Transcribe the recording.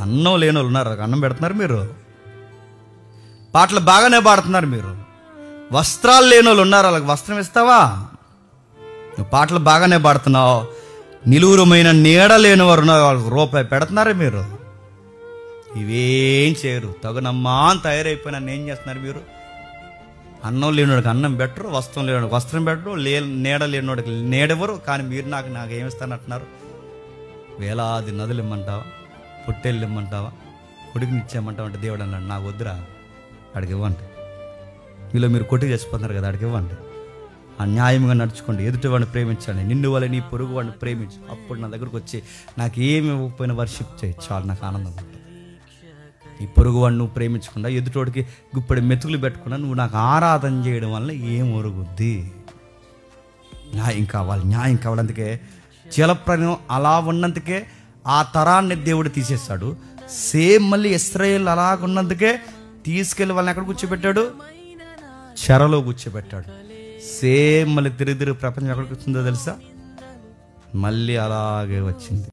అన్నం లేని వాళ్ళు ఉన్నారు, అన్నం పెడుతున్నారు మీరు. పాటలు బాగానే పాడుతున్నారు మీరు. వస్త్రాలు లేని వాళ్ళు ఉన్నారు, వాళ్ళకి వస్త్రం ఇస్తావా? నువ్వు పాటలు బాగానే పాడుతున్నావు, నిలువురమైన నీడ లేని వారు ఉన్నారు, వాళ్ళకి రూపాయి పెడుతున్నారు మీరు. ఇవేం చేయరు, తగునమ్మా అని తయారైపోయినా ఏం చేస్తున్నారు మీరు? అన్నం లేనివాడికి అన్నం పెట్టరు, వస్త్రం లేనివాడికి వస్త్రం పెట్టరు, నీడ లేనివాడికి నీడెవరు. కానీ మీరు నాకు ఏమిస్తానంటున్నారు? వేలాది నదులు ఇమ్మంటావా, పొట్టేళ్ళు ఇమ్మంటావా, కొడుకుని ఇచ్చేయమంటావా అంటే దేవుడు అన్నాడు, నాకు వద్దురా, అడిగి ఇవ్వండి. వీళ్ళు మీరు కొట్టి చచ్చిపోతున్నారు కదా, అడిగి ఇవ్వండి. అన్యాయంగా నడుచుకోండి, ఎదుటివాడిని ప్రేమించండి, నిన్ను వల్ల నీ పొరుగు వాడిని ప్రేమించు. అప్పుడు నా దగ్గరకు వచ్చి నాకు ఏమి ఇవ్వకపోయినా వర్షిప్ చేయి, చాలు, నాకు ఆనందం ఉంటుంది. ఈ పొరుగు వాడిని నువ్వు ప్రేమించకుండా, ఎదుటోడికి గుప్పడి మెతుకులు పెట్టకుండా నువ్వు నాకు ఆరాధన చేయడం వల్ల ఏం ఒరుగుద్ది? న్యాయం కావాలి, న్యాయం కావాలి. అందుకే జలప్రలయం అలా ఉన్నందుకే ఆ తరాన్ని దేవుడు తీసేస్తాడు. సేమ్ మళ్ళీ ఇశ్రాయేలు అలాగున్నందుకే తీసుకెళ్ళి వాళ్ళని ఎక్కడ కూర్చోబెట్టాడు? చెరలో కూర్చోబెట్టాడు. సేమ్ మళ్ళీ తిరిగి ప్రపంచం ఎక్కడికి వచ్చిందో తెలుసా? మళ్ళీ అలాగే వచ్చింది.